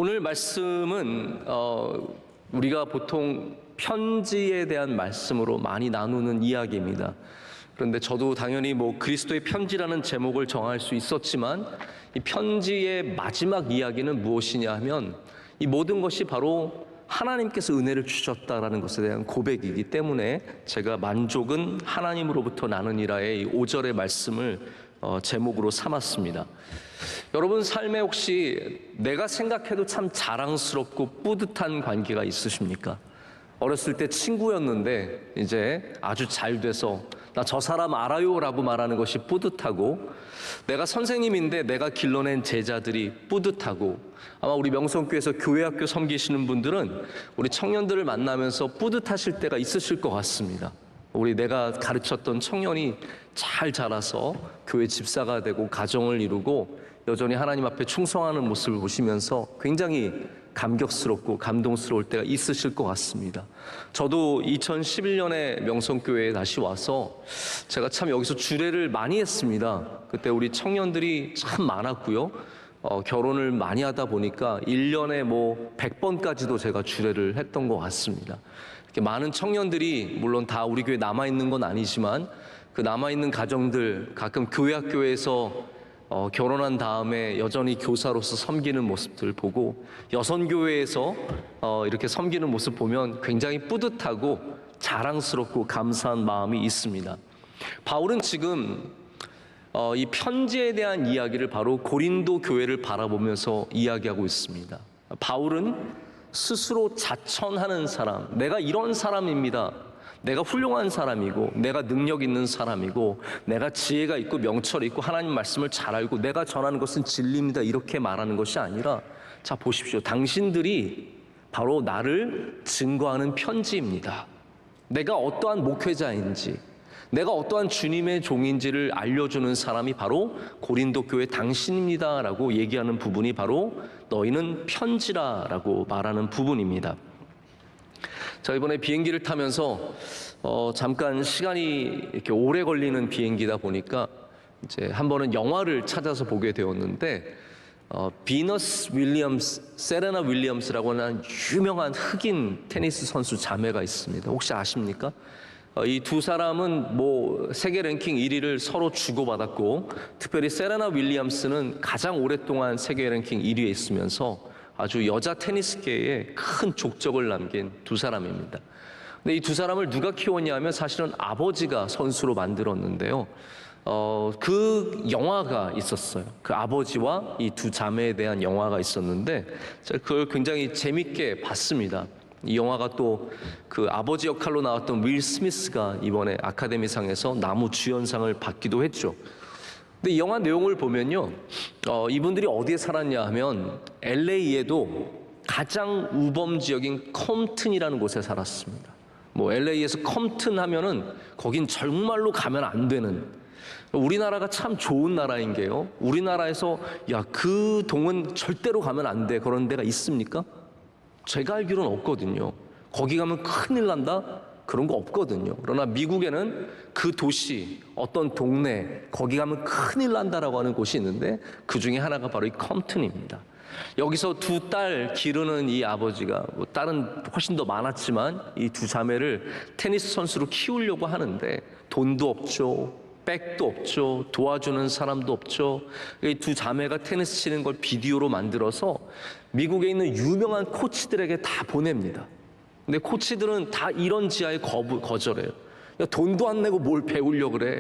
오늘 말씀은 우리가 보통 편지에 대한 말씀으로 많이 나누는 이야기입니다. 그런데 저도 당연히 그리스도의 편지라는 제목을 정할 수 있었지만 이 편지의 마지막 이야기는 무엇이냐 하면 이 모든 것이 바로 하나님께서 은혜를 주셨다라는 것에 대한 고백이기 때문에 제가 만족은 하나님으로부터 나느니라의 이 5절의 말씀을 제목으로 삼았습니다. 여러분 삶에 혹시 내가 생각해도 참 자랑스럽고 뿌듯한 관계가 있으십니까? 어렸을 때 친구였는데 이제 아주 잘 돼서 나 저 사람 알아요 라고 말하는 것이 뿌듯하고, 내가 선생님인데 내가 길러낸 제자들이 뿌듯하고, 아마 우리 명성교회에서 교회학교 섬기시는 분들은 우리 청년들을 만나면서 뿌듯하실 때가 있으실 것 같습니다. 우리 내가 가르쳤던 청년이 잘 자라서 교회 집사가 되고 가정을 이루고 여전히 하나님 앞에 충성하는 모습을 보시면서 굉장히 감격스럽고 감동스러울 때가 있으실 것 같습니다. 저도 2011년에 명성교회에 다시 와서 제가 참 여기서 주례를 많이 했습니다. 그때 우리 청년들이 참 많았고요. 결혼을 많이 하다 보니까 1년에 100번까지도 제가 주례를 했던 것 같습니다. 이렇게 많은 청년들이 물론 다 우리 교회에 남아있는 건 아니지만 그 남아있는 가정들, 가끔 교회학교에서 결혼한 다음에 여전히 교사로서 섬기는 모습들 보고, 여선교회에서 이렇게 섬기는 모습 보면 굉장히 뿌듯하고 자랑스럽고 감사한 마음이 있습니다. 바울은 지금 이 편지에 대한 이야기를 바로 고린도 교회를 바라보면서 이야기하고 있습니다. 바울은 스스로 자천하는 사람, 내가 이런 사람입니다, 내가 훌륭한 사람이고 내가 능력 있는 사람이고 내가 지혜가 있고 명철이 있고 하나님 말씀을 잘 알고 내가 전하는 것은 진리입니다, 이렇게 말하는 것이 아니라, 자 보십시오, 당신들이 바로 나를 증거하는 편지입니다. 내가 어떠한 목회자인지, 내가 어떠한 주님의 종인지를 알려주는 사람이 바로 고린도 교회 당신입니다 라고 얘기하는 부분이 바로 너희는 편지라 라고 말하는 부분입니다. 자, 이번에 비행기를 타면서 잠깐 시간이 이렇게 오래 걸리는 비행기다 보니까 이제 한 번은 영화를 찾아서 보게 되었는데, 비너스 윌리엄스, 세레나 윌리엄스라고 하는 유명한 흑인 테니스 선수 자매가 있습니다. 혹시 아십니까? 이 두 사람은 세계 랭킹 1위를 서로 주고받았고, 특별히 세레나 윌리엄스는 가장 오랫동안 세계 랭킹 1위에 있으면서 아주 여자 테니스계에 큰 족적을 남긴 두 사람입니다. 근데 이 두 사람을 누가 키웠냐 하면 사실은 아버지가 선수로 만들었는데요. 그 영화가 있었어요. 그 아버지와 이 두 자매에 대한 영화가 있었는데 제가 그걸 굉장히 재밌게 봤습니다. 이 영화가 또 그 아버지 역할로 나왔던 윌 스미스가 이번에 아카데미상에서 남우주연상을 받기도 했죠. 근데 이 영화 내용을 보면요, 이분들이 어디에 살았냐 하면 LA에도 가장 우범 지역인 컴튼이라는 곳에 살았습니다. LA에서 컴튼 하면은 거긴 정말로 가면 안 되는, 우리나라가 참 좋은 나라인 게요, 우리나라에서 야 그 동은 절대로 가면 안 돼 그런 데가 있습니까? 제가 알기로는 없거든요. 거기 가면 큰일 난다? 그런 거 없거든요. 그러나 미국에는 그 도시, 어떤 동네, 거기 가면 큰일 난다라고 하는 곳이 있는데 그 중에 하나가 바로 이 컴튼입니다. 여기서 두 딸 기르는 이 아버지가, 딸은 훨씬 더 많았지만 이 두 자매를 테니스 선수로 키우려고 하는데 돈도 없죠, 백도 없죠, 도와주는 사람도 없죠. 이 두 자매가 테니스 치는 걸 비디오로 만들어서 미국에 있는 유명한 코치들에게 다 보냅니다. 근데 코치들은 다 이런 지하에 거절해요. 야, 돈도 안 내고 뭘 배우려고 그래.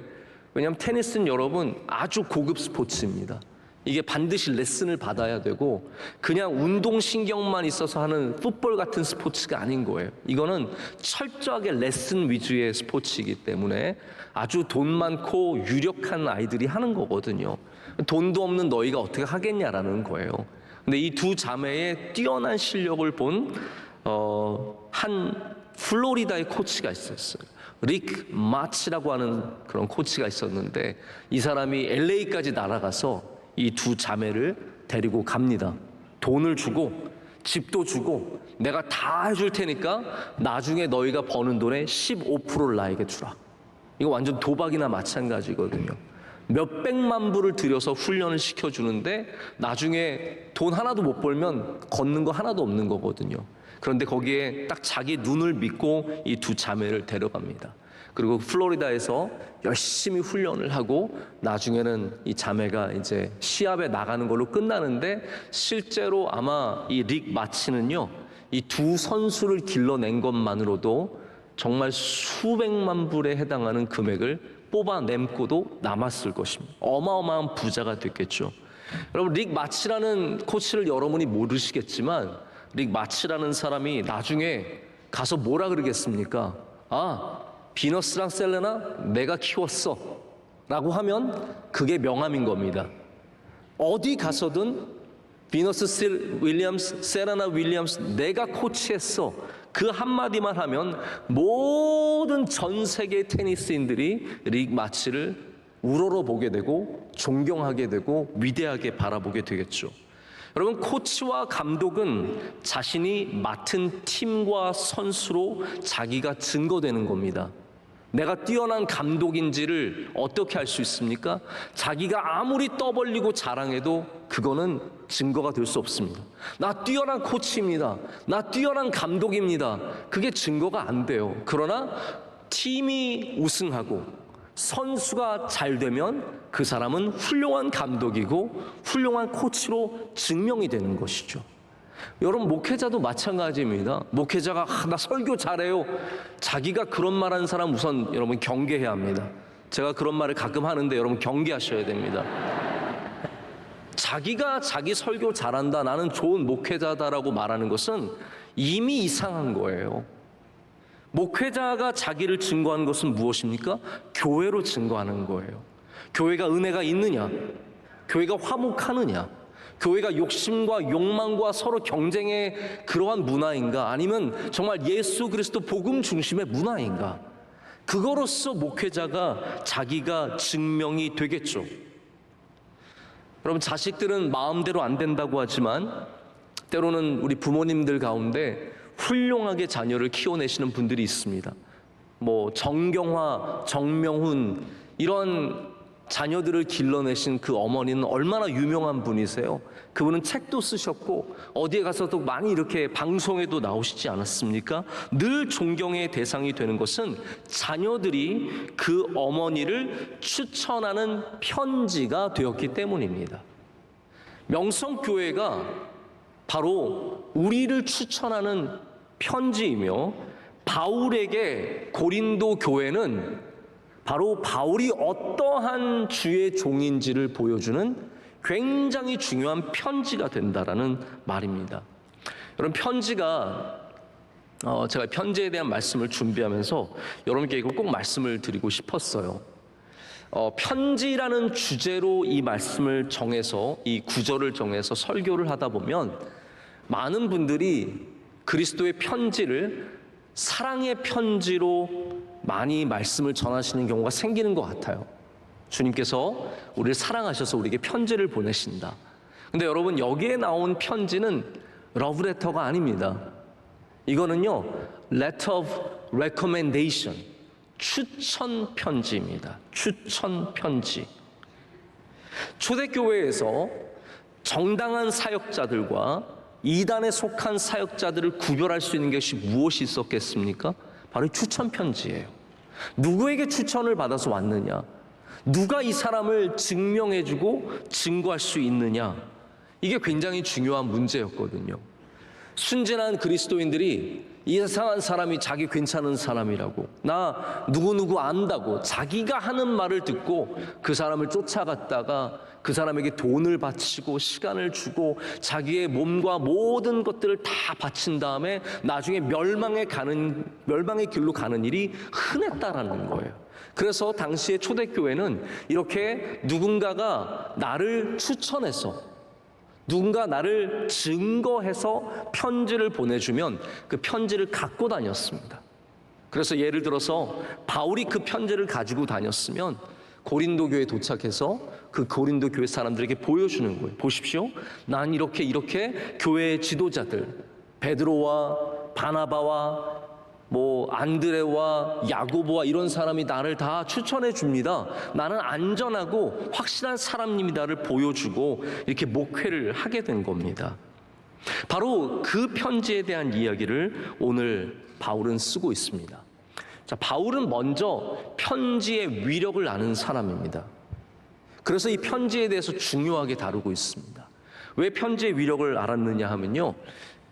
왜냐하면 테니스는 여러분 아주 고급 스포츠입니다. 이게 반드시 레슨을 받아야 되고 그냥 운동신경만 있어서 하는 풋볼 같은 스포츠가 아닌 거예요. 이거는 철저하게 레슨 위주의 스포츠이기 때문에 아주 돈 많고 유력한 아이들이 하는 거거든요. 돈도 없는 너희가 어떻게 하겠냐라는 거예요. 근데 이 두 자매의 뛰어난 실력을 본 한 플로리다의 코치가 있었어요. 릭 마치라고 하는 그런 코치가 있었는데, 이 사람이 LA까지 날아가서 이 두 자매를 데리고 갑니다. 돈을 주고 집도 주고 내가 다 해줄 테니까 나중에 너희가 버는 돈의 15%를 나에게 주라. 이거 완전 도박이나 마찬가지거든요. 몇백만 불을 들여서 훈련을 시켜주는데 나중에 돈 하나도 못 벌면 걷는 거 하나도 없는 거거든요. 그런데 거기에 딱 자기 눈을 믿고 이 두 자매를 데려갑니다. 그리고 플로리다에서 열심히 훈련을 하고 나중에는 이 자매가 이제 시합에 나가는 걸로 끝나는데, 실제로 아마 이 릭 마치는요, 이 두 선수를 길러낸 것만으로도 정말 수백만 불에 해당하는 금액을 뽑아냄고도 남았을 것입니다. 어마어마한 부자가 됐겠죠. 여러분, 릭 마치라는 코치를 여러분이 모르시겠지만, 릭 마치라는 사람이 나중에 가서 뭐라 그러겠습니까? 아, 비너스랑 셀레나 내가 키웠어 라고 하면 그게 명함인 겁니다. 어디 가서든 비너스 윌리엄스, 세레나 윌리엄스 내가 코치했어, 그 한마디만 하면 모든 전 세계 테니스인들이 릭 마치를 우러러 보게 되고 존경하게 되고 위대하게 바라보게 되겠죠. 여러분, 코치와 감독은 자신이 맡은 팀과 선수로 자기가 증거되는 겁니다. 내가 뛰어난 감독인지를 어떻게 알 수 있습니까? 자기가 아무리 떠벌리고 자랑해도 그거는 증거가 될 수 없습니다. 나 뛰어난 코치입니다. 나 뛰어난 감독입니다. 그게 증거가 안 돼요. 그러나 팀이 우승하고 선수가 잘 되면 그 사람은 훌륭한 감독이고 훌륭한 코치로 증명이 되는 것이죠. 여러분, 목회자도 마찬가지입니다. 목회자가 나 설교 잘해요, 자기가 그런 말하는 사람 우선 여러분 경계해야 합니다. 제가 그런 말을 가끔 하는데 여러분 경계하셔야 됩니다. 자기가 자기 설교 잘한다, 나는 좋은 목회자다라고 말하는 것은 이미 이상한 거예요. 목회자가 자기를 증거하는 것은 무엇입니까? 교회로 증거하는 거예요. 교회가 은혜가 있느냐? 교회가 화목하느냐? 교회가 욕심과 욕망과 서로 경쟁의 그러한 문화인가? 아니면 정말 예수 그리스도 복음 중심의 문화인가? 그거로서 목회자가 자기가 증명이 되겠죠. 여러분, 자식들은 마음대로 안 된다고 하지만 때로는 우리 부모님들 가운데 훌륭하게 자녀를 키워내시는 분들이 있습니다. 뭐 정경화, 정명훈 이런 자녀들을 길러내신 그 어머니는 얼마나 유명한 분이세요. 그분은 책도 쓰셨고 어디에 가서도 많이 이렇게 방송에도 나오시지 않았습니까? 늘 존경의 대상이 되는 것은 자녀들이 그 어머니를 추천하는 편지가 되었기 때문입니다. 명성교회가 바로 우리를 추천하는 편지이며, 바울에게 고린도 교회는 바로 바울이 어떠한 주의 종인지를 보여주는 굉장히 중요한 편지가 된다라는 말입니다. 여러분, 편지가 제가 편지에 대한 말씀을 준비하면서 여러분께 이걸 꼭 말씀을 드리고 싶었어요. 편지라는 주제로 이 말씀을 정해서, 이 구절을 정해서 설교를 하다 보면 많은 분들이 그리스도의 편지를 사랑의 편지로 많이 말씀을 전하시는 경우가 생기는 것 같아요. 주님께서 우리를 사랑하셔서 우리에게 편지를 보내신다. 근데 여러분, 여기에 나온 편지는 러브레터가 아닙니다. 이거는요, letter of recommendation, 추천 편지입니다. 추천 편지. 초대교회에서 정당한 사역자들과 이단에 속한 사역자들을 구별할 수 있는 것이 무엇이 있었겠습니까? 바로 추천 편지예요. 누구에게 추천을 받아서 왔느냐? 누가 이 사람을 증명해주고 증거할 수 있느냐? 이게 굉장히 중요한 문제였거든요. 순진한 그리스도인들이 이상한 사람이 자기 괜찮은 사람이라고, 나 누구누구 안다고 자기가 하는 말을 듣고 그 사람을 쫓아갔다가 그 사람에게 돈을 바치고 시간을 주고 자기의 몸과 모든 것들을 다 바친 다음에 나중에 멸망의 길로 가는 일이 흔했다라는 거예요. 그래서 당시의 초대교회는 이렇게 누군가가 나를 추천해서, 누군가 나를 증거해서 편지를 보내주면 그 편지를 갖고 다녔습니다. 그래서 예를 들어서 바울이 그 편지를 가지고 다녔으면 고린도 교회에 도착해서 그 고린도 교회 사람들에게 보여주는 거예요. 보십시오, 난 이렇게 교회의 지도자들 베드로와 바나바와 뭐 안드레와 야고보와 이런 사람이 나를 다 추천해 줍니다. 나는 안전하고 확실한 사람입니다를 보여주고 이렇게 목회를 하게 된 겁니다. 바로 그 편지에 대한 이야기를 오늘 바울은 쓰고 있습니다. 자, 바울은 먼저 편지의 위력을 아는 사람입니다. 그래서 이 편지에 대해서 중요하게 다루고 있습니다. 왜 편지의 위력을 알았느냐 하면요,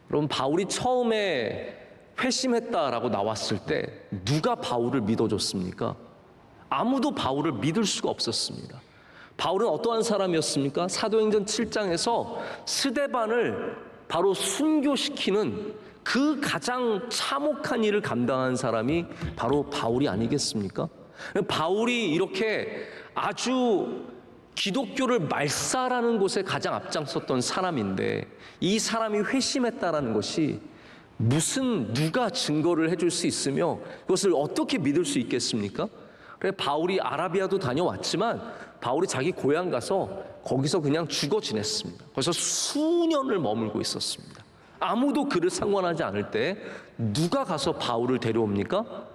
여러분, 바울이 처음에 회심했다라고 나왔을 때 누가 바울을 믿어줬습니까? 아무도 바울을 믿을 수가 없었습니다. 바울은 어떠한 사람이었습니까? 사도행전 7장에서 스데반을 바로 순교시키는 그 가장 참혹한 일을 감당한 사람이 바로 바울이 아니겠습니까? 바울이 이렇게 아주 기독교를 말살하는 곳에 가장 앞장섰던 사람인데, 이 사람이 회심했다라는 것이 누가 증거를 해줄 수 있으며 그것을 어떻게 믿을 수 있겠습니까? 그래, 바울이 아라비아도 다녀왔지만 바울이 자기 고향 가서 거기서 그냥 죽어 지냈습니다. 거기서 수년을 머물고 있었습니다. 아무도 그를 상관하지 않을 때 누가 가서 바울을 데려옵니까?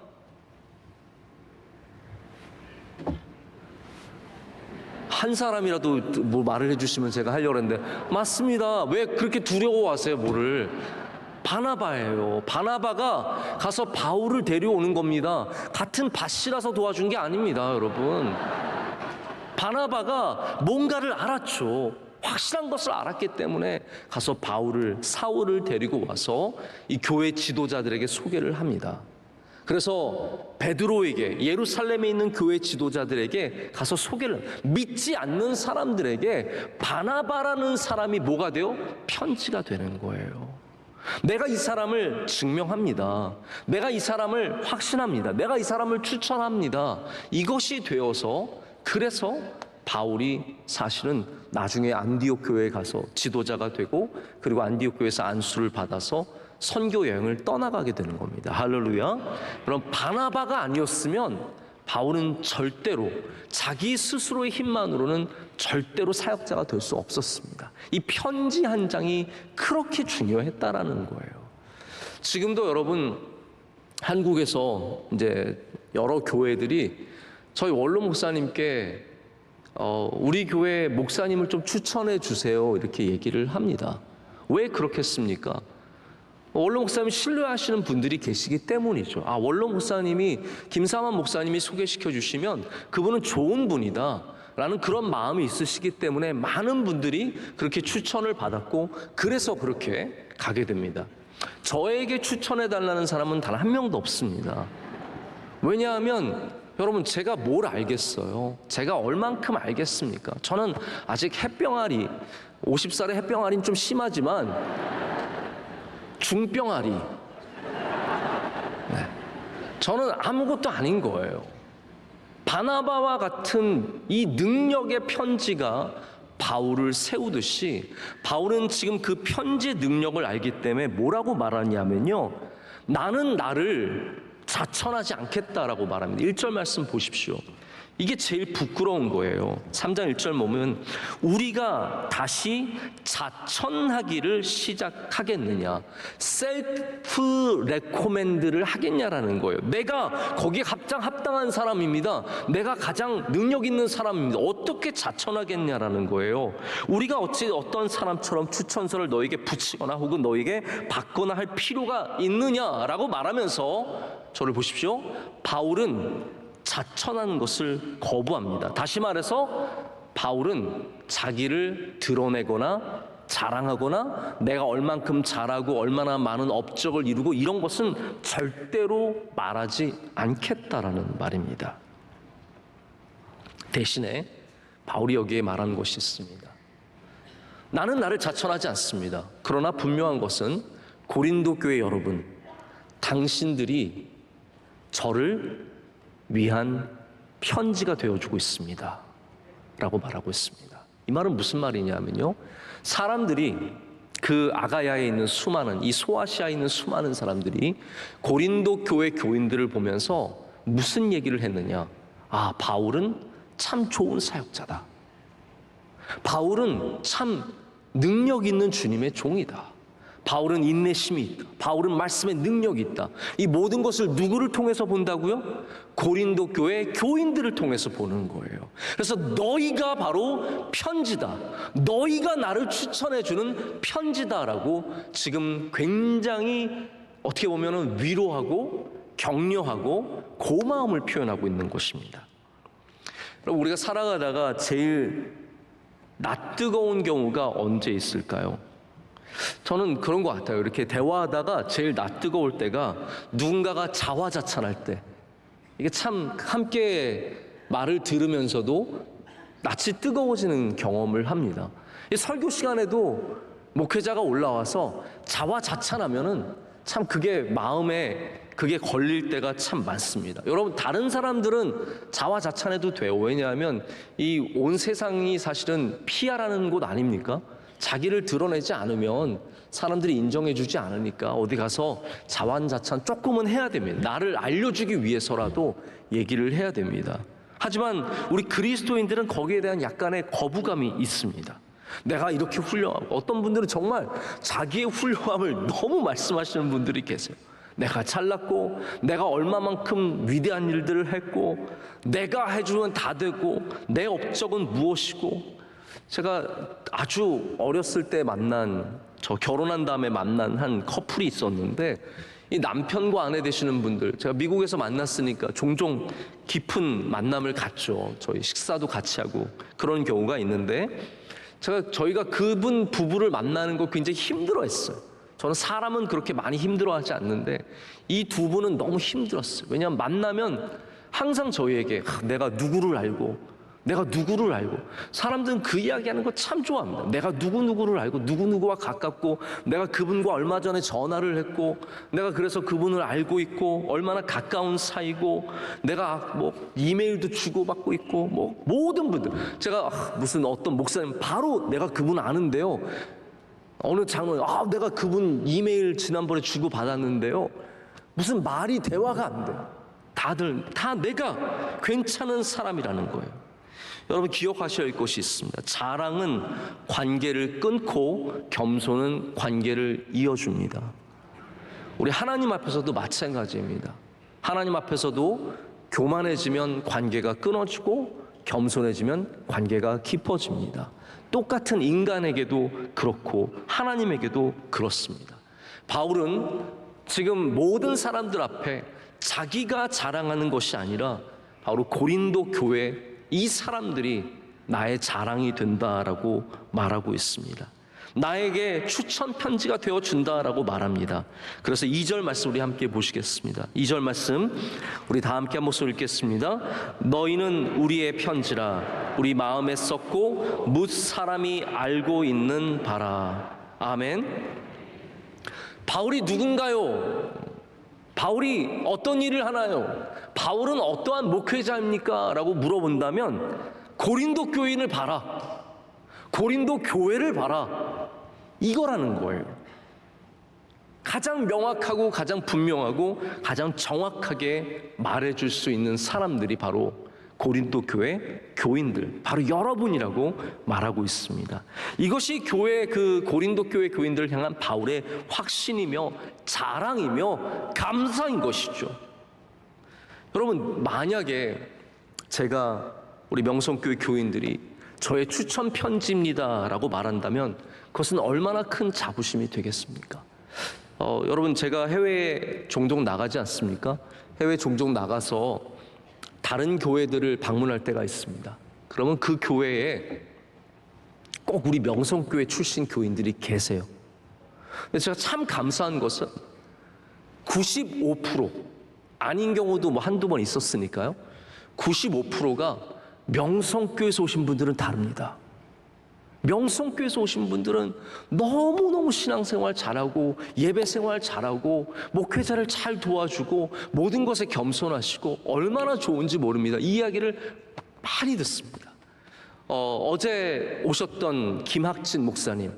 한 사람이라도 뭐 말을 해주시면 제가 하려고 했는데, 맞습니다. 왜 그렇게 두려워하세요, 뭐를? 바나바예요. 바나바가 가서 바울을 데려오는 겁니다. 같은 밭이라서 도와준 게 아닙니다, 여러분. 바나바가 뭔가를 알았죠. 확실한 것을 알았기 때문에 가서 사울을 데리고 와서 이 교회 지도자들에게 소개를 합니다. 그래서 베드로에게, 예루살렘에 있는 교회 지도자들에게 가서 소개를, 믿지 않는 사람들에게 바나바라는 사람이 뭐가 돼요? 편지가 되는 거예요. 내가 이 사람을 증명합니다. 내가 이 사람을 확신합니다. 내가 이 사람을 추천합니다. 이것이 되어서, 그래서 바울이 사실은 나중에 안디옥 교회에 가서 지도자가 되고, 그리고 안디옥 교회에서 안수를 받아서 선교 여행을 떠나가게 되는 겁니다. 할렐루야. 그럼 바나바가 아니었으면 바울은 절대로, 자기 스스로의 힘만으로는 절대로 사역자가 될 수 없었습니다. 이 편지 한 장이 그렇게 중요했다라는 거예요. 지금도 여러분, 한국에서 이제 여러 교회들이 저희 원로 목사님께 우리 교회 목사님을 좀 추천해 주세요, 이렇게 얘기를 합니다. 왜 그렇겠습니까? 원로 목사님 신뢰하시는 분들이 계시기 때문이죠. 원로 목사님이, 김삼환 목사님이 소개시켜 주시면 그분은 좋은 분이다 라는 그런 마음이 있으시기 때문에 많은 분들이 그렇게 추천을 받았고, 그래서 그렇게 가게 됩니다. 저에게 추천해 달라는 사람은 단 한 명도 없습니다. 왜냐하면 여러분, 제가 뭘 알겠어요? 제가 얼만큼 알겠습니까? 저는 아직 햇병아리, 50살의 햇병아리는 좀 심하지만 중병아리, 저는 아무것도 아닌 거예요. 바나바와 같은 이 능력의 편지가 바울을 세우듯이, 바울은 지금 그 편지의 능력을 알기 때문에 뭐라고 말하냐면요, 나는 나를 자천하지 않겠다라고 말합니다. 1절 말씀 보십시오. 이게 제일 부끄러운 거예요. 3장 1절 보면, 우리가 다시 자천하기를 시작하겠느냐, 셀프 레코멘드를 하겠냐라는 거예요. 내가 거기에 가장 합당한 사람입니다. 내가 가장 능력 있는 사람입니다. 어떻게 자천하겠냐라는 거예요. 우리가 어찌 어떤 사람처럼 추천서를 너에게 붙이거나 혹은 너에게 받거나 할 필요가 있느냐라고 말하면서, 저를 보십시오. 바울은 자천하는 것을 거부합니다. 다시 말해서 바울은 자기를 드러내거나 자랑하거나 내가 얼만큼 잘하고 얼마나 많은 업적을 이루고 이런 것은 절대로 말하지 않겠다라는 말입니다. 대신에 바울이 여기에 말하는 것이 있습니다. 나는 나를 자천하지 않습니다. 그러나 분명한 것은 고린도 교회 여러분, 당신들이 저를 위한 편지가 되어주고 있습니다 라고 말하고 있습니다. 이 말은 무슨 말이냐면요, 사람들이, 그 아가야에 있는 수많은, 이 소아시아에 있는 수많은 사람들이 고린도 교회 교인들을 보면서 무슨 얘기를 했느냐, 바울은 참 좋은 사역자다, 바울은 참 능력 있는 주님의 종이다, 바울은 인내심이 있다. 바울은 말씀의 능력이 있다. 이 모든 것을 누구를 통해서 본다고요? 고린도 교회 교인들을 통해서 보는 거예요. 그래서 너희가 바로 편지다. 너희가 나를 추천해주는 편지다라고 지금 굉장히 어떻게 보면 위로하고 격려하고 고마움을 표현하고 있는 것입니다. 여러분, 우리가 살아가다가 제일 낯뜨거운 경우가 언제 있을까요? 저는 그런 것 같아요. 이렇게 대화하다가 제일 낯뜨거울 때가 누군가가 자화자찬할 때, 이게 참 함께 말을 들으면서도 낯이 뜨거워지는 경험을 합니다. 이 설교 시간에도 목회자가 올라와서 자화자찬하면은 참 그게 마음에 그게 걸릴 때가 참 많습니다. 여러분, 다른 사람들은 자화자찬해도 돼요. 왜냐하면 이 온 세상이 사실은 피하라는 곳 아닙니까? 자기를 드러내지 않으면 사람들이 인정해주지 않으니까 어디 가서 자화자찬 조금은 해야 됩니다. 나를 알려주기 위해서라도 얘기를 해야 됩니다. 하지만 우리 그리스도인들은 거기에 대한 약간의 거부감이 있습니다. 내가 이렇게 훌륭하고, 어떤 분들은 정말 자기의 훌륭함을 너무 말씀하시는 분들이 계세요. 내가 잘났고, 내가 얼마만큼 위대한 일들을 했고, 내가 해주면 다 되고, 내 업적은 무엇이고. 제가 아주 어렸을 때 저 결혼한 다음에 만난 한 커플이 있었는데, 이 남편과 아내 되시는 분들, 제가 미국에서 만났으니까 종종 깊은 만남을 갖죠. 저희 식사도 같이 하고 그런 경우가 있는데, 저희가 그분 부부를 만나는 거 굉장히 힘들어했어요. 저는 사람은 그렇게 많이 힘들어하지 않는데 이 두 분은 너무 힘들었어요. 왜냐하면 만나면 항상 저희에게 내가 누구를 알고 사람들은 그 이야기하는 거 참 좋아합니다. 내가 누구를 알고 누구와 가깝고, 내가 그분과 얼마 전에 전화를 했고, 내가 그래서 그분을 알고 있고, 얼마나 가까운 사이고, 내가 뭐 이메일도 주고받고 있고, 뭐 모든 분들, 제가 무슨 어떤 목사님 바로 내가 그분 아는데요, 어느 장로님, 내가 그분 이메일 지난번에 주고받았는데요, 무슨 말이 대화가 안 돼요. 다들 다 내가 괜찮은 사람이라는 거예요. 여러분, 기억하셔야 할 것이 있습니다. 자랑은 관계를 끊고 겸손은 관계를 이어줍니다. 우리 하나님 앞에서도 마찬가지입니다. 하나님 앞에서도 교만해지면 관계가 끊어지고 겸손해지면 관계가 깊어집니다. 똑같은 인간에게도 그렇고 하나님에게도 그렇습니다. 바울은 지금 모든 사람들 앞에 자기가 자랑하는 것이 아니라 바로 고린도 교회 이 사람들이 나의 자랑이 된다라고 말하고 있습니다. 나에게 추천 편지가 되어준다라고 말합니다. 그래서 2절 말씀 우리 함께 보시겠습니다. 2절 말씀 우리 다 함께 한 목소리 읽겠습니다. 너희는 우리의 편지라 우리 마음에 썼고 뭇 사람이 알고 있는 바라. 아멘. 바울이 누군가요? 바울이 어떤 일을 하나요? 바울은 어떠한 목회자입니까? 라고 물어본다면 고린도 교인을 봐라, 고린도 교회를 봐라, 이거라는 거예요. 가장 명확하고 가장 분명하고 가장 정확하게 말해줄 수 있는 사람들이 바로 고린도 교회 교인들, 바로 여러분이라고 말하고 있습니다. 이것이 고린도 교회 교인들을 향한 바울의 확신이며 자랑이며 감사인 것이죠. 여러분, 만약에 제가 우리 명성교회 교인들이 저의 추천 편지입니다 라고 말한다면 그것은 얼마나 큰 자부심이 되겠습니까? 여러분, 제가 해외에 종종 나가지 않습니까? 해외 종종 나가서 다른 교회들을 방문할 때가 있습니다. 그러면 그 교회에 꼭 우리 명성교회 출신 교인들이 계세요. 근데 제가 참 감사한 것은 95%, 아닌 경우도 뭐 한두 번 있었으니까요, 95%가 명성교회에서 오신 분들은 다릅니다. 명성교회에서 오신 분들은 너무너무 신앙생활 잘하고 예배생활 잘하고 목회자를 잘 도와주고 모든 것에 겸손하시고 얼마나 좋은지 모릅니다. 이 이야기를 많이 듣습니다. 어제 오셨던 김학진 목사님,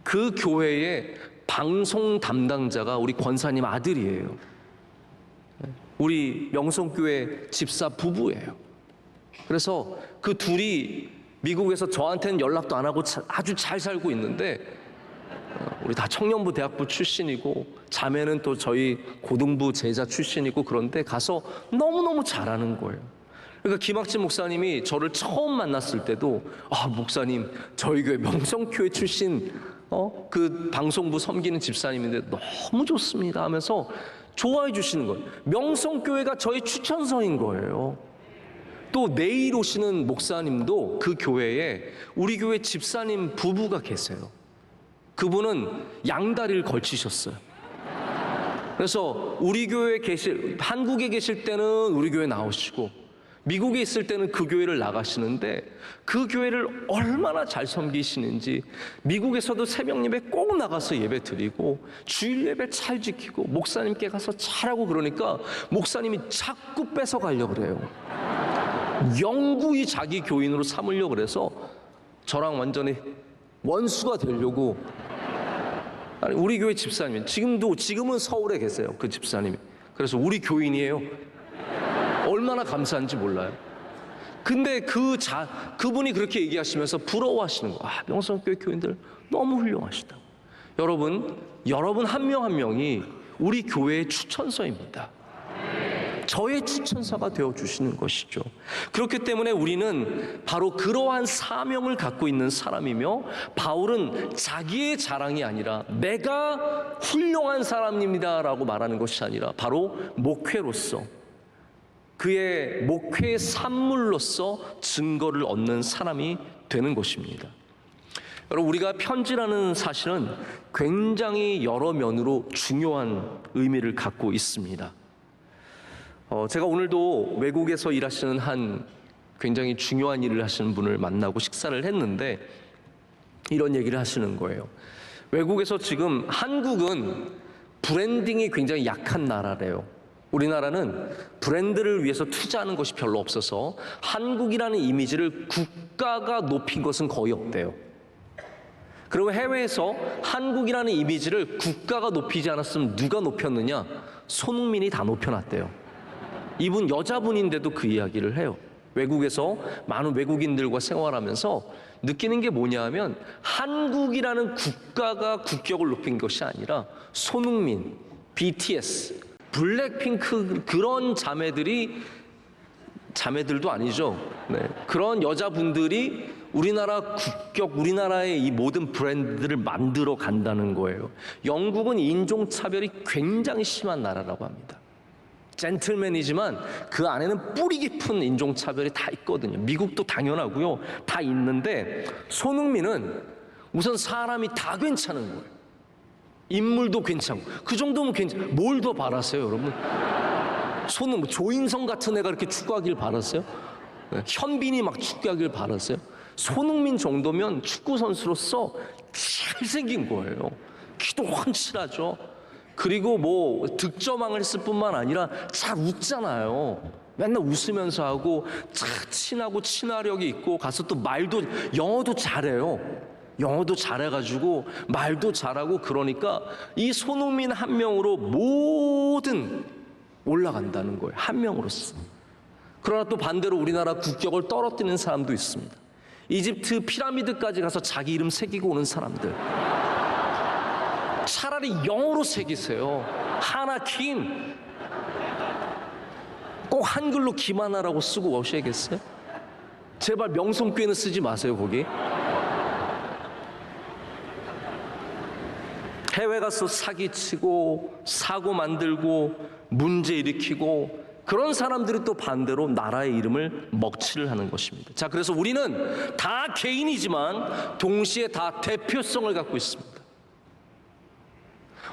그 교회의 방송 담당자가 우리 권사님 아들이에요. 우리 명성교회 집사 부부예요. 그래서 그 둘이 미국에서 저한테는 연락도 안 하고 아주 잘 살고 있는데 우리 다 청년부 대학부 출신이고 자매는 또 저희 고등부 제자 출신이고 그런데 가서 너무너무 잘하는 거예요. 그러니까 김학진 목사님이 저를 처음 만났을 때도 목사님 저희 교회 명성교회 출신 그 방송부 섬기는 집사님인데 너무 좋습니다 하면서 좋아해 주시는 거예요. 명성교회가 저의 추천서인 거예요. 또 내일 오시는 목사님도 그 교회에 우리 교회 집사님 부부가 계세요. 그분은 양다리를 걸치셨어요. 그래서 우리 교회에 한국에 계실 때는 우리 교회 나오시고 미국에 있을 때는 그 교회를 나가시는데 그 교회를 얼마나 잘 섬기시는지 미국에서도 새벽 예배 꼭 나가서 예배 드리고 주일 예배 잘 지키고 목사님께 가서 잘하고 그러니까 목사님이 자꾸 뺏어가려고 그래요. 영구히 자기 교인으로 삼으려고 그래서 저랑 완전히 원수가 되려고. 아니, 우리 교회 집사님 지금은 서울에 계세요. 그 집사님이. 그래서 우리 교인이에요. 얼마나 감사한지 몰라요. 근데 그분이 그렇게 얘기하시면서 부러워하시는 거예요. 명성교회 교인들 너무 훌륭하시다고. 여러분 한 명 한 명이 우리 교회의 추천서입니다. 저의 추천사가 되어주시는 것이죠. 그렇기 때문에 우리는 바로 그러한 사명을 갖고 있는 사람이며 바울은 자기의 자랑이 아니라 내가 훌륭한 사람입니다 라고 말하는 것이 아니라 바로 목회로서 그의 목회의 산물로서 증거를 얻는 사람이 되는 것입니다. 여러분, 우리가 편지라는 사실은 굉장히 여러 면으로 중요한 의미를 갖고 있습니다. 제가 오늘도 외국에서 일하시는 한 굉장히 중요한 일을 하시는 분을 만나고 식사를 했는데 이런 얘기를 하시는 거예요. 외국에서 지금 한국은 브랜딩이 굉장히 약한 나라래요. 우리나라는 브랜드를 위해서 투자하는 것이 별로 없어서 한국이라는 이미지를 국가가 높인 것은 거의 없대요. 그리고 해외에서 한국이라는 이미지를 국가가 높이지 않았으면 누가 높였느냐? 손흥민이 다 높여놨대요. 이분 여자분인데도 그 이야기를 해요. 외국에서 많은 외국인들과 생활하면서 느끼는 게 뭐냐 하면 한국이라는 국가가 국격을 높인 것이 아니라 손흥민, BTS, 블랙핑크 그런 자매들도 아니죠. 네. 그런 여자분들이 우리나라 국격, 우리나라의 이 모든 브랜드를 만들어 간다는 거예요. 영국은 인종차별이 굉장히 심한 나라라고 합니다. 젠틀맨이지만 그 안에는 뿌리 깊은 인종차별이 다 있거든요. 미국도 당연하고요. 다 있는데 손흥민은 우선 사람이 다 괜찮은 거예요. 인물도 괜찮고 그 정도면 괜찮고 뭘 더 바라세요 여러분? 손흥민, 조인성 같은 애가 이렇게 축구하길 바랐어요? 현빈이 막 축구하길 바랐어요? 손흥민 정도면 축구선수로서 잘생긴 거예요. 키도 훤칠하죠. 그리고 뭐 득점왕을 했을 뿐만 아니라 잘 웃잖아요. 맨날 웃으면서 하고 참 친하고 친화력이 있고 가서 또 영어도 잘해요. 영어도 잘해가지고 말도 잘하고 그러니까 이 손흥민 한 명으로 모든 올라간다는 거예요. 한 명으로서. 그러나 또 반대로 우리나라 국격을 떨어뜨리는 사람도 있습니다. 이집트 피라미드까지 가서 자기 이름 새기고 오는 사람들. 차라리 영어로 새기세요. 하나킴. 꼭 한글로 김하나라고 쓰고 오셔야겠어요? 제발 명성교회는 쓰지 마세요 거기. 해외 가서 사기치고 사고 만들고 문제 일으키고 그런 사람들이 또 반대로 나라의 이름을 먹칠을 하는 것입니다. 자, 그래서 우리는 다 개인이지만 동시에 다 대표성을 갖고 있습니다.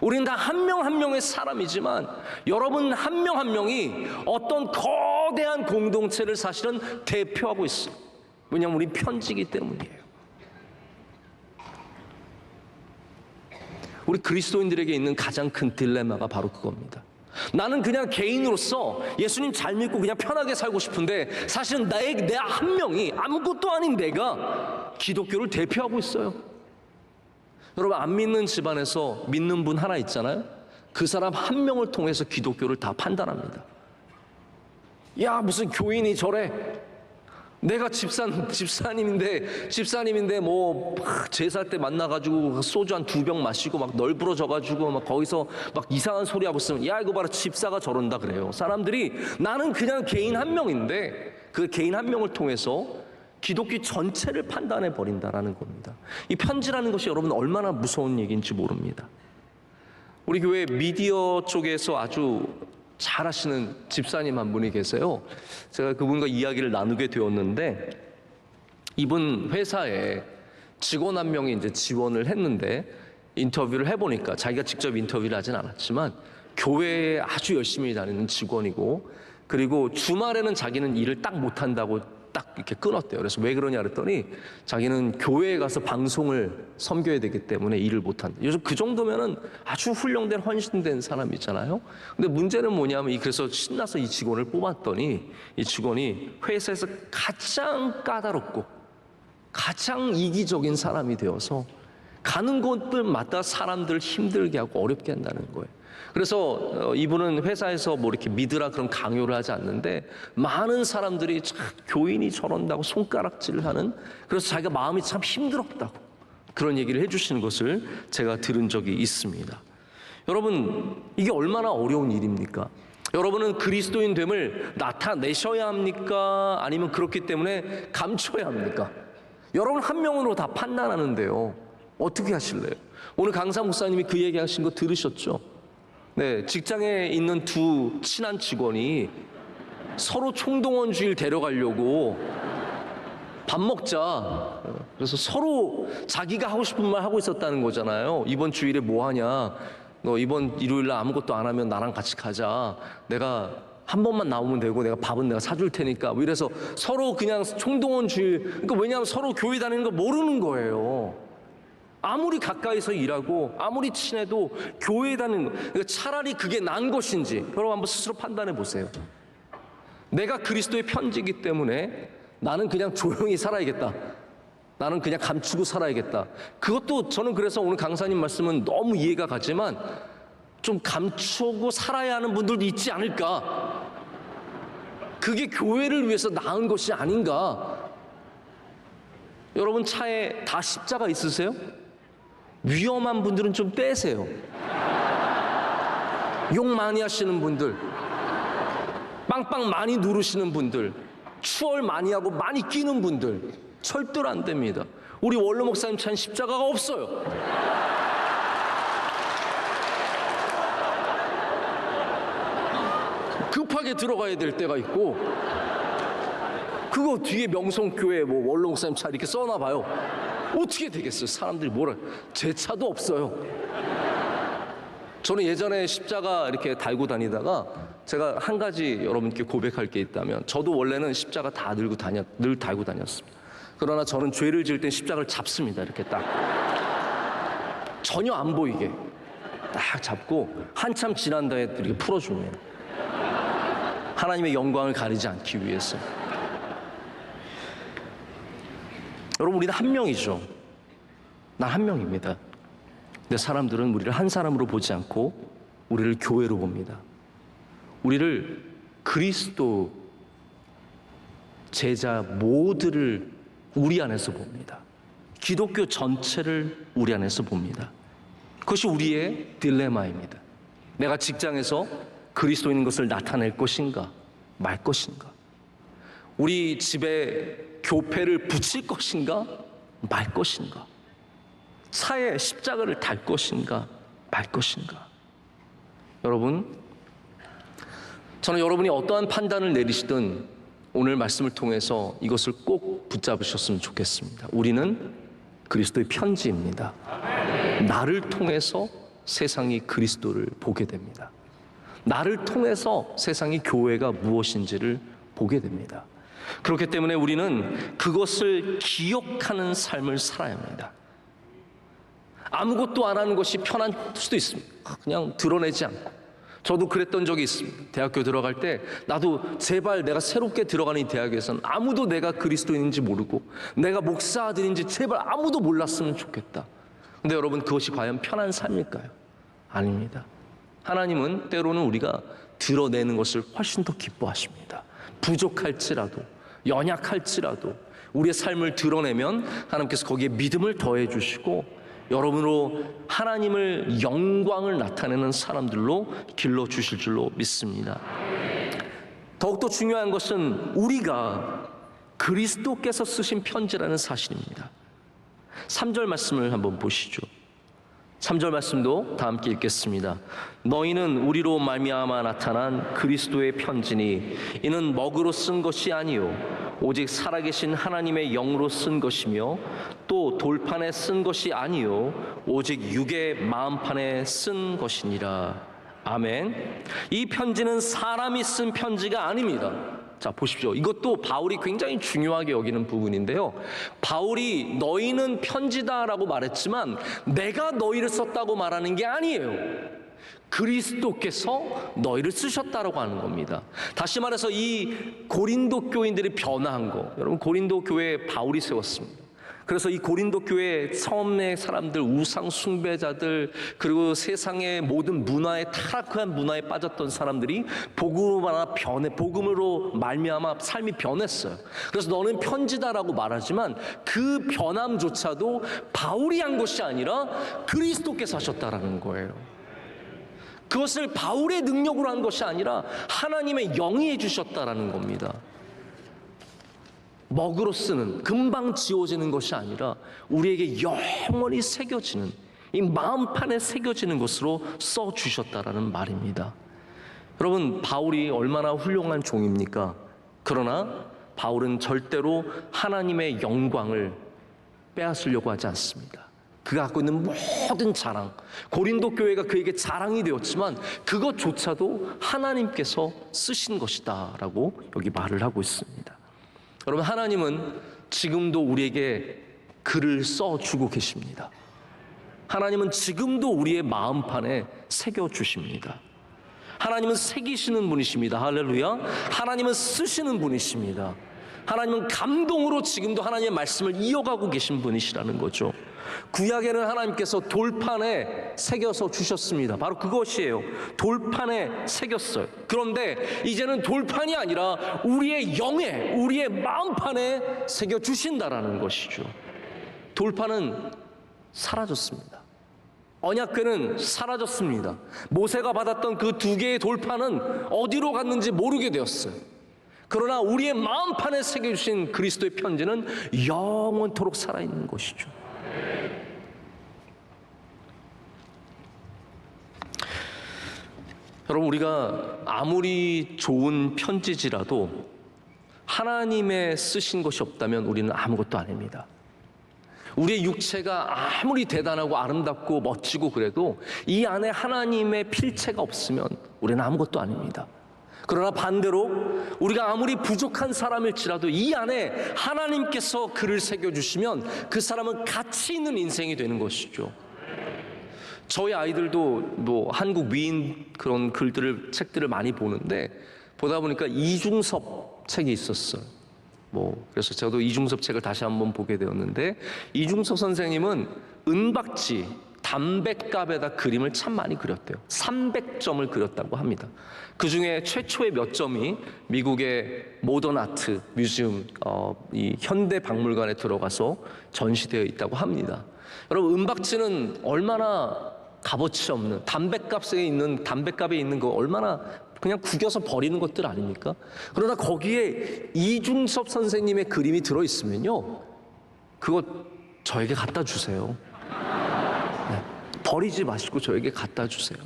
우리는 다 한 명 한 명의 사람이지만 여러분 한 명 한 명이 어떤 거대한 공동체를 사실은 대표하고 있어요. 왜냐하면 우리 편지이기 때문이에요. 우리 그리스도인들에게 있는 가장 큰 딜레마가 바로 그겁니다. 나는 그냥 개인으로서 예수님 잘 믿고 그냥 편하게 살고 싶은데 사실은 내 한 명이 아무것도 아닌 내가 기독교를 대표하고 있어요. 여러분 안 믿는 집안에서 믿는 분 하나 있잖아요. 그 사람 한 명을 통해서 기독교를 다 판단합니다. 야 무슨 교인이 저래, 내가 집사님인데 뭐 제사 때 만나가지고 소주 한 2병 마시고 막 널브러져가지고 막 거기서 막 이상한 소리 하고 있으면 야 이거 봐라 집사가 저런다 그래요. 사람들이 나는 그냥 개인 한 명인데 그 개인 한 명을 통해서 기독교 전체를 판단해 버린다라는 겁니다. 이 편지라는 것이 여러분 얼마나 무서운 얘기인지 모릅니다. 우리 교회 미디어 쪽에서 아주 잘하시는 집사님 한 분이 계세요. 제가 그분과 이야기를 나누게 되었는데 이분 회사에 직원 한 명이 이제 지원을 했는데 인터뷰를 해보니까 자기가 직접 인터뷰를 하진 않았지만 교회에 아주 열심히 다니는 직원이고 그리고 주말에는 자기는 일을 딱 못한다고 딱 이렇게 끊었대요. 그래서 왜 그러냐 그랬더니 자기는 교회에 가서 방송을 섬겨야 되기 때문에 일을 못한다. 요즘 그 정도면은 아주 훌륭된 헌신된 사람이잖아요. 근데 문제는 뭐냐면 그래서 신나서 이 직원을 뽑았더니 이 직원이 회사에서 가장 까다롭고 가장 이기적인 사람이 되어서 가는 곳들마다 사람들 힘들게 하고 어렵게 한다는 거예요. 그래서 이분은 회사에서 뭐 이렇게 믿으라 그런 강요를 하지 않는데 많은 사람들이 참 교인이 저런다고 손가락질을 하는, 그래서 자기가 마음이 참 힘들었다고 그런 얘기를 해주시는 것을 제가 들은 적이 있습니다. 여러분, 이게 얼마나 어려운 일입니까? 여러분은 그리스도인 됨을 나타내셔야 합니까? 아니면 그렇기 때문에 감춰야 합니까? 여러분 한 명으로 다 판단하는데요. 어떻게 하실래요? 오늘 강사 목사님이 그 얘기하신 거 들으셨죠? 네, 직장에 있는 두 친한 직원이 서로 총동원주의를 데려가려고 밥 먹자. 그래서 서로 자기가 하고 싶은 말 하고 있었다는 거잖아요. 이번 주일에 뭐 하냐? 너 이번 일요일 날 아무것도 안 하면 나랑 같이 가자. 내가 한 번만 나오면 되고 내가 밥은 내가 사줄 테니까. 뭐 이래서 서로 그냥 총동원주의. 그러니까 왜냐하면 서로 교회 다니는 거 모르는 거예요. 아무리 가까이서 일하고 아무리 친해도 교회에 다니는 거, 그러니까 차라리 그게 나은 것인지 여러분 한번 스스로 판단해 보세요. 내가 그리스도의 편지이기 때문에 나는 그냥 조용히 살아야겠다. 나는 그냥 감추고 살아야겠다. 그것도 저는 그래서 오늘 강사님 말씀은 너무 이해가 가지만 좀 감추고 살아야 하는 분들도 있지 않을까. 그게 교회를 위해서 나은 것이 아닌가. 여러분 차에 다 십자가 있으세요? 위험한 분들은 좀 떼세요. 욕 많이 하시는 분들, 빵빵 많이 누르시는 분들, 추월 많이 하고 많이 끼는 분들 절대로 안 됩니다. 우리 원로 목사님 차엔 십자가가 없어요. 급하게 들어가야 될 때가 있고 그거 뒤에 명성교회 뭐 원로 목사님 차 이렇게 써놔 봐요. 어떻게 되겠어요? 사람들이 뭐라. 제 차도 없어요. 저는 예전에 십자가 이렇게 달고 다니다가 제가 한 가지 여러분께 고백할 게 있다면, 저도 원래는 십자가 다 늘 달고 다녔습니다. 그러나 저는 죄를 지을 땐 십자가를 잡습니다. 이렇게 딱 전혀 안 보이게 딱 잡고 한참 지난 다음에 이렇게 풀어주면 하나님의 영광을 가리지 않기 위해서. 여러분, 우리는 한 명이죠. 난 한 명입니다. 근데 사람들은 우리를 한 사람으로 보지 않고 우리를 교회로 봅니다. 우리를 그리스도 제자 모두를 우리 안에서 봅니다. 기독교 전체를 우리 안에서 봅니다. 그것이 우리의 딜레마입니다. 내가 직장에서 그리스도인 것을 나타낼 것인가 말 것인가, 우리 집에 교패를 붙일 것인가 말 것인가, 차에 십자가를 달 것인가 말 것인가. 여러분, 저는 여러분이 어떠한 판단을 내리시든 오늘 말씀을 통해서 이것을 꼭 붙잡으셨으면 좋겠습니다. 우리는 그리스도의 편지입니다. 나를 통해서 세상이 그리스도를 보게 됩니다. 나를 통해서 세상이 교회가 무엇인지를 보게 됩니다. 그렇기 때문에 우리는 그것을 기억하는 삶을 살아야 합니다. 아무것도 안 하는 것이 편한 수도 있습니다. 그냥 드러내지 않고. 저도 그랬던 적이 있습니다. 대학교 들어갈 때 나도 제발 내가 새롭게 들어가는 이 대학에서는 아무도 내가 그리스도인인지 모르고 내가 목사 아들인지 제발 아무도 몰랐으면 좋겠다. 근데 여러분, 그것이 과연 편한 삶일까요? 아닙니다. 하나님은 때로는 우리가 드러내는 것을 훨씬 더 기뻐하십니다. 부족할지라도, 연약할지라도 우리의 삶을 드러내면 하나님께서 거기에 믿음을 더해 주시고 여러분으로 하나님을 영광을 나타내는 사람들로 길러 주실 줄로 믿습니다. 더욱더 중요한 것은 우리가 그리스도께서 쓰신 편지라는 사실입니다. 3절 말씀을 한번 보시죠. 3절 말씀도 다 함께 읽겠습니다. 너희는 우리로 말미암아 나타난 그리스도의 편지니 이는 먹으로 쓴 것이 아니요 오직 살아계신 하나님의 영으로 쓴 것이며 또 돌판에 쓴 것이 아니요 오직 육의 마음판에 쓴 것이니라. 아멘. 이 편지는 사람이 쓴 편지가 아닙니다. 자, 보십시오. 이것도 바울이 굉장히 중요하게 여기는 부분인데요. 바울이 너희는 편지다라고 말했지만 내가 너희를 썼다고 말하는 게 아니에요. 그리스도께서 너희를 쓰셨다라고 하는 겁니다. 다시 말해서 이 고린도 교인들이 변화한 거, 여러분 고린도 교회에 바울이 세웠습니다. 그래서 이 고린도 교회 처음의 사람들, 우상 숭배자들, 그리고 세상의 모든 문화에 타락한 문화에 빠졌던 사람들이 복음으로 말미암아 삶이 변했어요. 그래서 너는 편지다라고 말하지만 그 변함조차도 바울이 한 것이 아니라 그리스도께서 하셨다라는 거예요. 그것을 바울의 능력으로 한 것이 아니라 하나님의 영이 해주셨다라는 겁니다. 먹으로 쓰는, 금방 지워지는 것이 아니라 우리에게 영원히 새겨지는, 이 마음판에 새겨지는 것으로 써주셨다라는 말입니다. 여러분, 바울이 얼마나 훌륭한 종입니까? 그러나 바울은 절대로 하나님의 영광을 빼앗으려고 하지 않습니다. 그가 갖고 있는 모든 자랑, 고린도 교회가 그에게 자랑이 되었지만 그것조차도 하나님께서 쓰신 것이다 라고 여기 말을 하고 있습니다. 여러분, 하나님은 지금도 우리에게 글을 써주고 계십니다. 하나님은 지금도 우리의 마음판에 새겨주십니다. 하나님은 새기시는 분이십니다. 할렐루야. 하나님은 쓰시는 분이십니다. 하나님은 감동으로 지금도 하나님의 말씀을 이어가고 계신 분이시라는 거죠. 구약에는 하나님께서 돌판에 새겨서 주셨습니다. 바로 그것이에요. 돌판에 새겼어요. 그런데 이제는 돌판이 아니라 우리의 영에, 우리의 마음판에 새겨주신다라는 것이죠. 돌판은 사라졌습니다. 언약궤는 사라졌습니다. 모세가 받았던 그 2개의 돌판은 어디로 갔는지 모르게 되었어요. 그러나 우리의 마음판에 새겨주신 그리스도의 편지는 영원토록 살아있는 것이죠. 여러분, 우리가 아무리 좋은 편지지라도 하나님의 쓰신 것이 없다면 우리는 아무것도 아닙니다. 우리의 육체가 아무리 대단하고 아름답고 멋지고 그래도 이 안에 하나님의 필체가 없으면 우리는 아무것도 아닙니다. 그러나 반대로 우리가 아무리 부족한 사람일지라도 이 안에 하나님께서 글을 새겨주시면 그 사람은 가치 있는 인생이 되는 것이죠. 저희 아이들도 한국 위인 그런 책들을 많이 보는데 보다 보니까 이중섭 책이 있었어요. 그래서 저도 이중섭 책을 다시 한번 보게 되었는데, 이중섭 선생님은 은박지, 담뱃갑에다 그림을 참 많이 그렸대요. 300점을 그렸다고 합니다. 그 중에 최초의 몇 점이 미국의 모던 아트 뮤지엄, 이 현대 박물관에 들어가서 전시되어 있다고 합니다. 여러분, 은박지는 얼마나 값어치 없는, 담뱃갑에 있는 거 얼마나 그냥 구겨서 버리는 것들 아닙니까? 그러나 거기에 이중섭 선생님의 그림이 들어있으면요, 그거 저에게 갖다 주세요. 네, 버리지 마시고 저에게 갖다 주세요.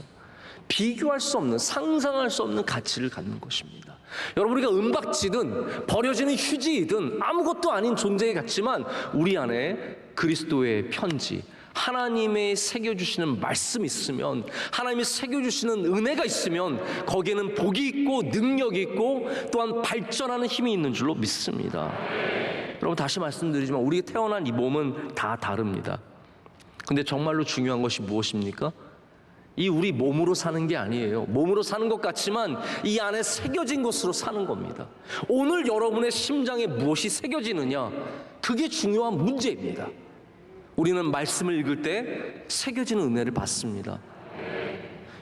비교할 수 없는, 상상할 수 없는 가치를 갖는 것입니다. 여러분, 우리가 은박지든 버려지는 휴지이든 아무것도 아닌 존재의 같지만 우리 안에 그리스도의 편지, 하나님의 새겨주시는 말씀이 있으면, 하나님이 새겨주시는 은혜가 있으면 거기에는 복이 있고 능력이 있고 또한 발전하는 힘이 있는 줄로 믿습니다. 여러분, 다시 말씀드리지만 우리가 태어난 이 몸은 다 다릅니다. 근데 정말로 중요한 것이 무엇입니까? 이 우리 몸으로 사는 게 아니에요. 몸으로 사는 것 같지만 이 안에 새겨진 것으로 사는 겁니다. 오늘 여러분의 심장에 무엇이 새겨지느냐, 그게 중요한 문제입니다. 우리는 말씀을 읽을 때 새겨지는 은혜를 받습니다.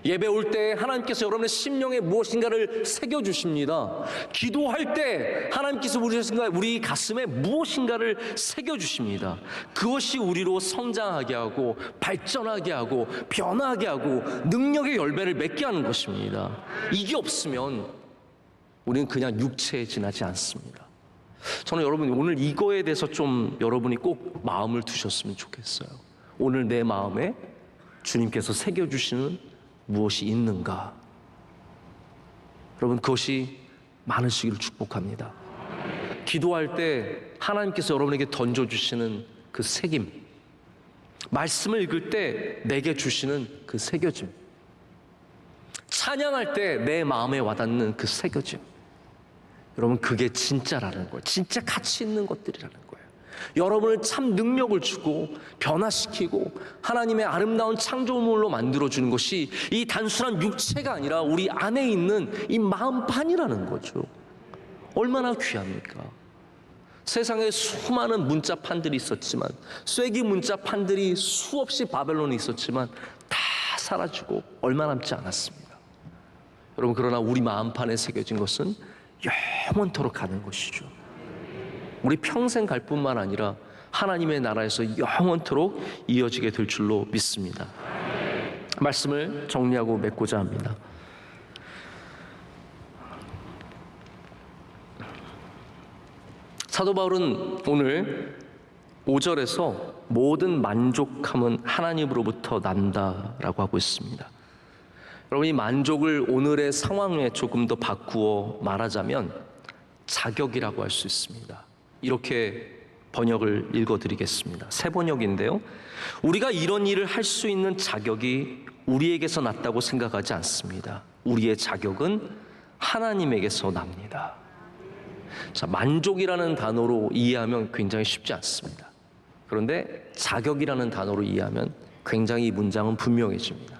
예배 올 때 하나님께서 여러분의 심령에 무엇인가를 새겨주십니다. 기도할 때 하나님께서 우리 가슴에 무엇인가를 새겨주십니다. 그것이 우리로 성장하게 하고 발전하게 하고 변화하게 하고 능력의 열매를 맺게 하는 것입니다. 이게 없으면 우리는 그냥 육체에 지나지 않습니다. 저는 여러분 오늘 이거에 대해서 좀 여러분이 꼭 마음을 두셨으면 좋겠어요. 오늘 내 마음에 주님께서 새겨주시는 무엇이 있는가? 여러분 그것이 많으시기를 축복합니다. 기도할 때 하나님께서 여러분에게 던져주시는 그 새김, 말씀을 읽을 때 내게 주시는 그 새겨짐, 찬양할 때 내 마음에 와닿는 그 새겨짐, 여러분 그게 진짜라는 거예요. 진짜 가치 있는 것들이라는 거예요. 여러분을 참 능력을 주고 변화시키고 하나님의 아름다운 창조물로 만들어주는 것이 이 단순한 육체가 아니라 우리 안에 있는 이 마음판이라는 거죠. 얼마나 귀합니까? 세상에 수많은 문자판들이 있었지만, 쐐기 문자판들이 수없이 바벨론에 있었지만 다 사라지고 얼마 남지 않았습니다. 여러분 그러나 우리 마음판에 새겨진 것은 영원토록 가는 것이죠. 우리 평생 갈 뿐만 아니라 하나님의 나라에서 영원토록 이어지게 될 줄로 믿습니다. 말씀을 정리하고 맺고자 합니다. 사도 바울은 오늘 5절에서 모든 만족함은 하나님으로부터 난다라고 하고 있습니다. 여러분 이 만족을 오늘의 상황에 조금 더 바꾸어 말하자면 자격이라고 할 수 있습니다. 이렇게 번역을 읽어드리겠습니다. 새 번역인데요. 우리가 이런 일을 할 수 있는 자격이 우리에게서 났다고 생각하지 않습니다. 우리의 자격은 하나님에게서 납니다. 자, 만족이라는 단어로 이해하면 굉장히 쉽지 않습니다. 그런데 자격이라는 단어로 이해하면 굉장히 이 문장은 분명해집니다.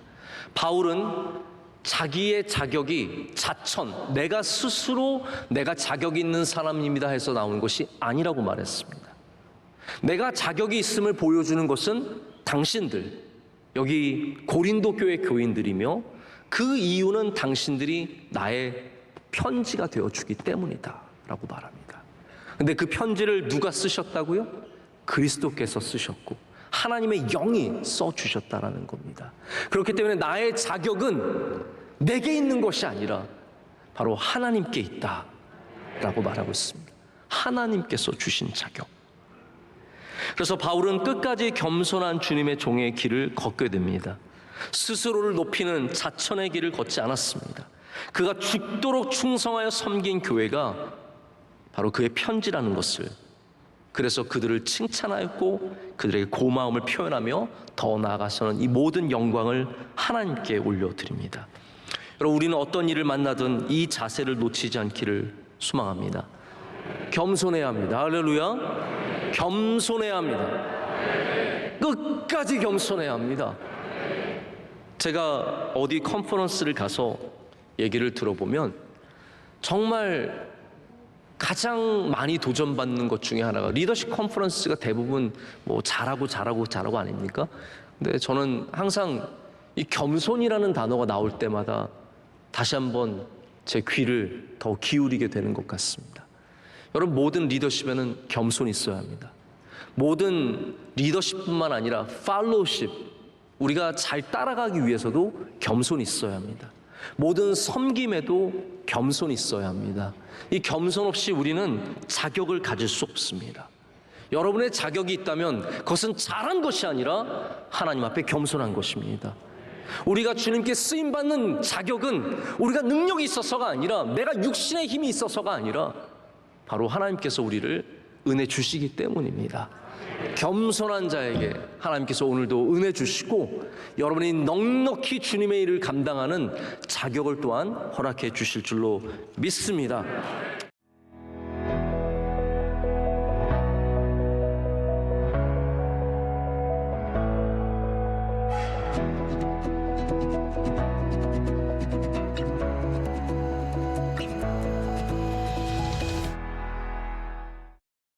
바울은 자기의 자격이 자천, 내가 스스로 내가 자격이 있는 사람입니다 해서 나오는 것이 아니라고 말했습니다. 내가 자격이 있음을 보여주는 것은 당신들, 여기 고린도 교회 교인들이며 그 이유는 당신들이 나의 편지가 되어주기 때문이다 라고 말합니다. 근데 그 편지를 누가 쓰셨다고요? 그리스도께서 쓰셨고 하나님의 영이 써주셨다라는 겁니다. 그렇기 때문에 나의 자격은 내게 있는 것이 아니라 바로 하나님께 있다라고 말하고 있습니다. 하나님께서 주신 자격. 그래서 바울은 끝까지 겸손한 주님의 종의 길을 걷게 됩니다. 스스로를 높이는 자천의 길을 걷지 않았습니다. 그가 죽도록 충성하여 섬긴 교회가 바로 그의 편지라는 것을, 그래서 그들을 칭찬하였고 그들에게 고마움을 표현하며 더 나아가서는 이 모든 영광을 하나님께 올려드립니다. 여러분 우리는 어떤 일을 만나든 이 자세를 놓치지 않기를 소망합니다. 겸손해야 합니다. 할렐루야. 겸손해야 합니다. 끝까지 겸손해야 합니다. 제가 어디 컨퍼런스를 가서 얘기를 들어보면 정말 가장 많이 도전받는 것 중에 하나가 리더십 컨퍼런스가 대부분 뭐 잘하고 아닙니까? 근데 저는 항상 이 겸손이라는 단어가 나올 때마다 다시 한번 제 귀를 더 기울이게 되는 것 같습니다. 여러분 모든 리더십에는 겸손이 있어야 합니다. 모든 리더십뿐만 아니라 팔로우십, 우리가 잘 따라가기 위해서도 겸손이 있어야 합니다. 모든 섬김에도 겸손이 있어야 합니다. 이 겸손 없이 우리는 자격을 가질 수 없습니다. 여러분의 자격이 있다면 그것은 잘한 것이 아니라 하나님 앞에 겸손한 것입니다. 우리가 주님께 쓰임받는 자격은 우리가 능력이 있어서가 아니라 내가 육신의 힘이 있어서가 아니라 바로 하나님께서 우리를 은혜 주시기 때문입니다. 겸손한 자에게 하나님께서 오늘도 은혜 주시고 여러분이 넉넉히 주님의 일을 감당하는 자격을 또한 허락해 주실 줄로 믿습니다.